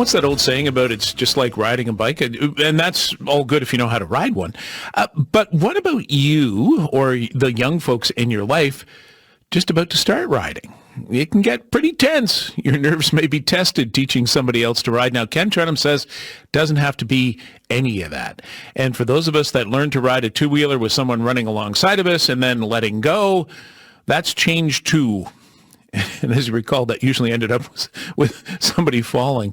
What's that old saying about it's just like riding a bike? And that's all good if you know how to ride one. But what about you or the young folks in your life just about to start riding? It can get pretty tense. Your nerves may be tested teaching somebody else to ride. Now, Ken Trenham says doesn't have to be any of that. And for those of us that learn to ride a two-wheeler with someone running alongside of us and then letting go, that's change too. And as you recall, that usually ended up with somebody falling.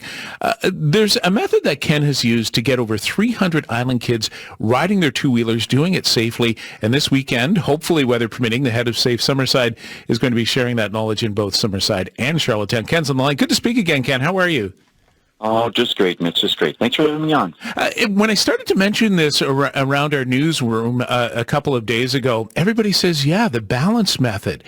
There's a method that Ken has used to get over 300 island kids riding their two-wheelers, doing it safely. And this weekend, hopefully weather permitting, the head of Safe Summerside is going to be sharing that knowledge in both Summerside and Charlottetown. Ken's on the line. Good to speak again, Ken. How are you? Oh, just great, Mitch. Just great. Thanks for having me on. When I started to mention this around our newsroom a couple of days ago, everybody says, yeah, the balance method.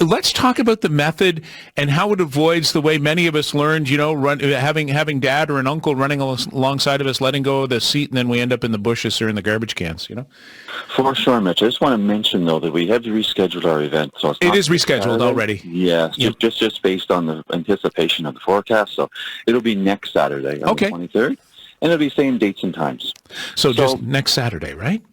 Let's talk about the method and how it avoids the way many of us learned, having dad or an uncle running alongside of us, letting go of the seat, and then we end up in the bushes or in the garbage cans, For sure, Mitch. I just want to mention, though, that we have rescheduled our event. So it is rescheduled already. Yeah, yep. just based on the anticipation of the forecast. So it'll be next Saturday on the 23rd, and it'll be same dates and times. So just next Saturday, right?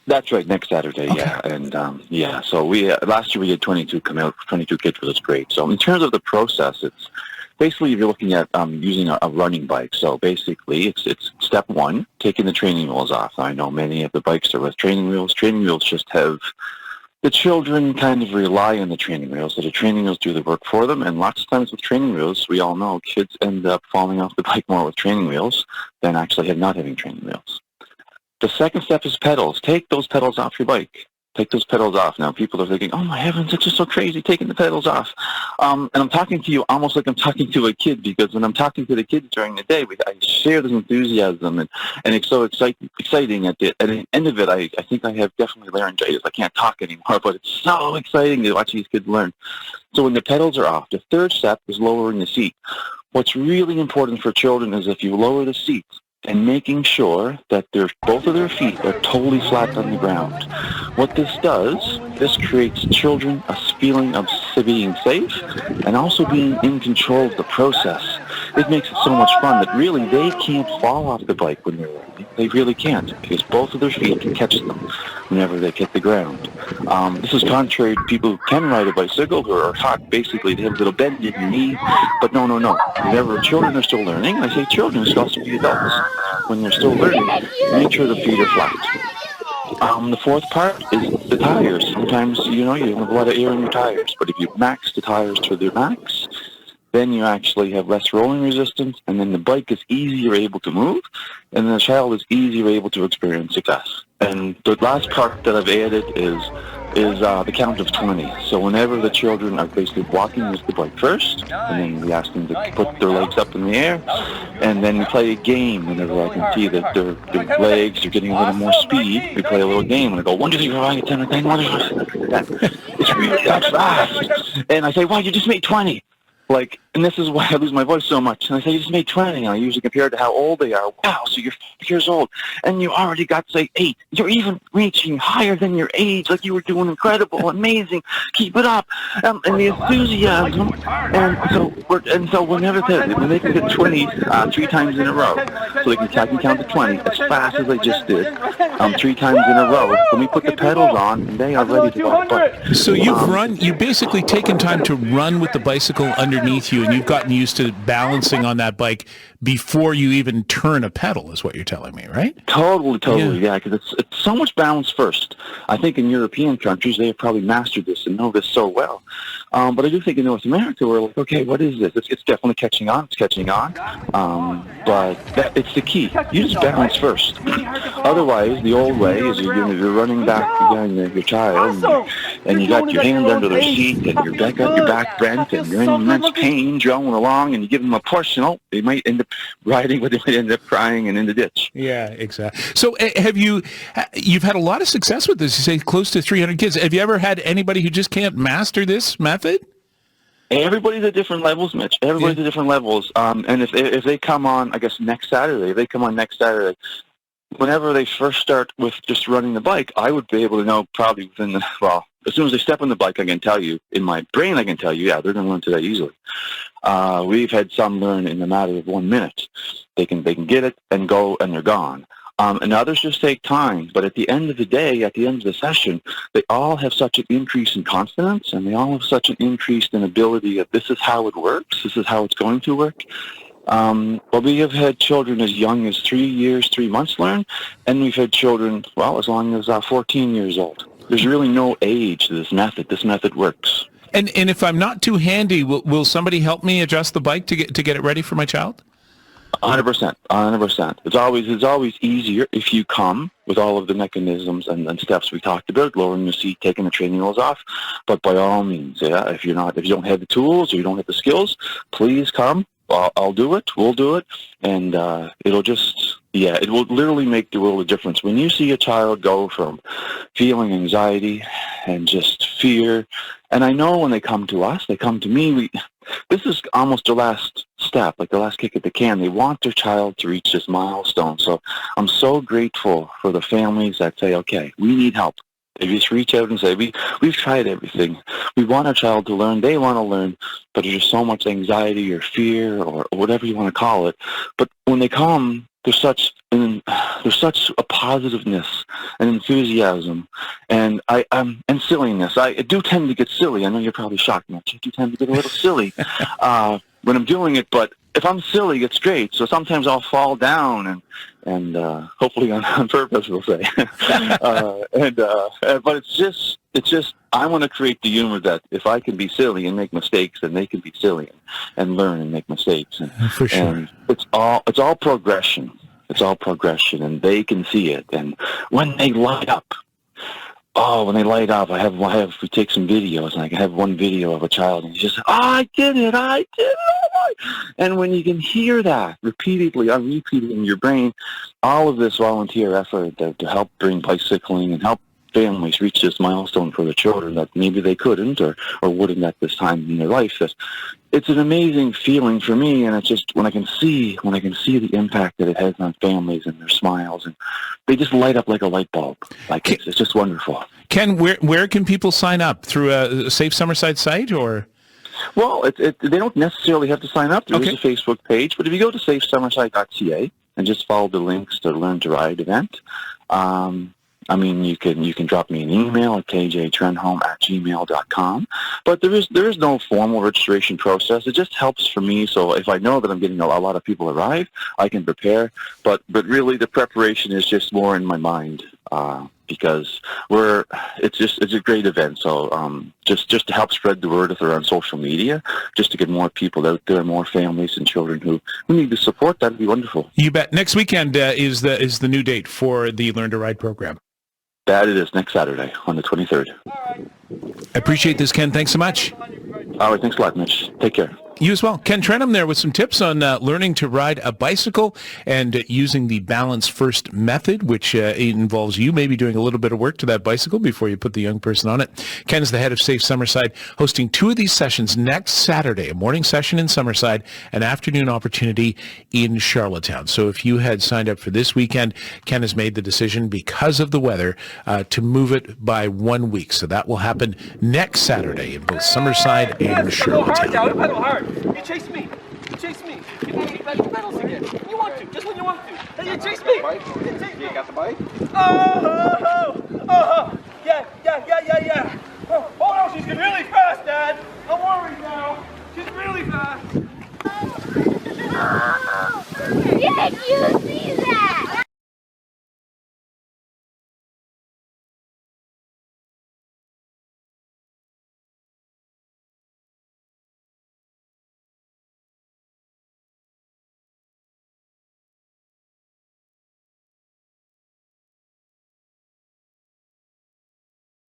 That's right, next Saturday, okay. Yeah. And, so we last year we had 22 come out, 22 kids, which was great. So in terms of the process, it's basically you're looking at using a running bike. So basically it's step one, taking the training wheels off. I know many of the bikes are with training wheels. Training wheels just have the children kind of rely on the training wheels, so the training wheels do the work for them, and lots of times with training wheels, we all know kids end up falling off the bike more with training wheels than actually not having training wheels. The second step is pedals. Take those pedals off your bike. Take those pedals off. Now, people are thinking, oh, my heavens, it's just so crazy taking the pedals off. And I'm talking to you almost like I'm talking to a kid, because when I'm talking to the kids during the day, I share this enthusiasm, and it's so exciting. At the end of it, I think I have definitely laryngitis. I can't talk anymore, but it's so exciting to watch these kids learn. So when the pedals are off, the third step is lowering the seat. What's really important for children is if you lower the seat, and making sure that both of their feet are totally flat on the ground. What this does, this creates children a feeling of being safe and also being in control of the process. It makes it so much fun that really they can't fall off the bike when they're riding. They really can't, because both of their feet can catch them whenever they hit the ground. This is contrary to people who can ride a bicycle, who are taught basically to have a little bend in your knee, but no. Whenever children are still learning, I say children, it's also be adults. When they're still learning, make sure the feet are flat. The fourth part is the tires. Sometimes, you have a lot of air in your tires, but if you max the tires to their max, then you actually have less rolling resistance, and then the bike is easier able to move, and the child is easier able to experience success. And the last part that I've added is the count of 20. So whenever the children are basically walking with the bike first, and then we ask them to put their legs up in the air, and then we play a game whenever I can see that their legs are getting a little more speed. We play a little game, and I go, 1, 2, 3, 4, 5, 10, 11, 12, it's really that fast. And I say, wow, you just made 20. And this is why I lose my voice so much. And I say, you just made 20. And I usually compare it to how old they are. Wow, so you're 5 years old, and you already got, say, 8. You're even reaching higher than your age. Like, you were doing incredible, amazing. Keep it up. And the enthusiasm. And so whenever when they can get 20 3 times in a row, so they can count to 20 as fast as they just did, 3 times in a row, when we put the pedals on, and they are ready to go bike. So you've basically taken time to run with the bicycle underneath you, and you've gotten used to balancing on that bike before you even turn a pedal, is what you're telling me, right? Totally, yeah, because it's so much balance first. I think in European countries, they have probably mastered this and know this so well. But I do think in North America, we're like, okay, what is this? It's definitely catching on. But it's the key. You just balance first. Otherwise, the old way is you're running back behind your child, and you got your hands under their seat, and your back bent, and you're in immense pain, going along, and you give them a push, they might end up riding, but they might end up crying and in the ditch. Yeah, exactly. So you've had a lot of success with this. You say close to 300 kids. Have you ever had anybody who just can't master this method? Everybody's at different levels, Mitch. Everybody's at different levels. And if they come on, I guess, next Saturday, whenever they first start with just running the bike, I would be able to know probably as soon as they step on the bike, I can tell you, in my brain, yeah, they're going to learn to that easily. We've had some learn in a matter of 1 minute. They can get it and go, and they're gone. And others just take time. But at the end of the day, at the end of the session, they all have such an increase in confidence, and they all have such an increase in ability of this is how it works, this is how it's going to work. But we have had children as young as 3 years, 3 months learn, and we've had children, well, as long as 14 years old. There's really no age to this method. This method works. And if I'm not too handy, will somebody help me adjust the bike to get it ready for my child? 100%. 100%. It's always easier if you come with all of the mechanisms and steps we talked about, lowering the seat, taking the training wheels off. But by all means, yeah, if you don't have the tools or you don't have the skills, please come. I'll do it. We'll do it, and it will literally make the world of difference. When you see a child go from feeling anxiety and just fear, and I know when they come to us, they come to me, this is almost the last step, like the last kick at the can. They want their child to reach this milestone. So I'm so grateful for the families that say, okay, we need help. They just reach out and say, we've tried everything. We want our child to learn. They want to learn, but there's just so much anxiety or fear or whatever you want to call it. But when they come, there's such a positiveness and enthusiasm and silliness. I do tend to get silly. I know you're probably shocked, Mitch. I do tend to get a little silly when I'm doing it, but if I'm silly, it's great. So sometimes I'll fall down and hopefully on purpose, we'll say. But it's just I want to create the humor that if I can be silly and make mistakes, then they can be silly and learn and make mistakes. For sure. And it's all progression. It's all progression, and they can see it. And when they light up, we take some videos, and I can have one video of a child, and he's just, I did it. Oh my. And when you can hear that repeatedly, in your brain, all of this volunteer effort to help bring bicycling and help families reach this milestone for the children that maybe they couldn't or wouldn't at this time in their life. It's an amazing feeling for me, and it's just when I can see the impact that it has on families and their smiles, and they just light up like a light bulb. It's just wonderful. Ken, where can people sign up? Through a Safe Summerside site, or? Well, they don't necessarily have to sign up. There is a Facebook page, but if you go to safesummerside.ca and just follow the links to Learn to Ride event, you can drop me an email at kjtrenholm@gmail.com. But there is no formal registration process. It just helps for me. So if I know that I'm getting a lot of people arrive, I can prepare. But really, the preparation is just more in my mind because it's a great event. So just to help spread the word if they're on social media, just to get more people out there, more families and children who need the support, that'd be wonderful. You bet. Next weekend is the new date for the Learn to Ride program. That it is, next Saturday on the 23rd. I appreciate this, Ken. Thanks so much. All right, thanks a lot, Mitch. Take care. You as well. Ken Trenholm there with some tips on learning to ride a bicycle and using the Balance First method, which involves you maybe doing a little bit of work to that bicycle before you put the young person on it. Ken is the head of Safe Summerside, hosting 2 of these sessions next Saturday, a morning session in Summerside, an afternoon opportunity in Charlottetown. So if you had signed up for this weekend, Ken has made the decision because of the weather to move it by 1 week. So that will happen next Saturday in both Summerside and Charlottetown. Pedal hard. You chase me. You chase me. You pedals again. You want to. Just when you want to. Hey, you chase me. You got the bike? Oh!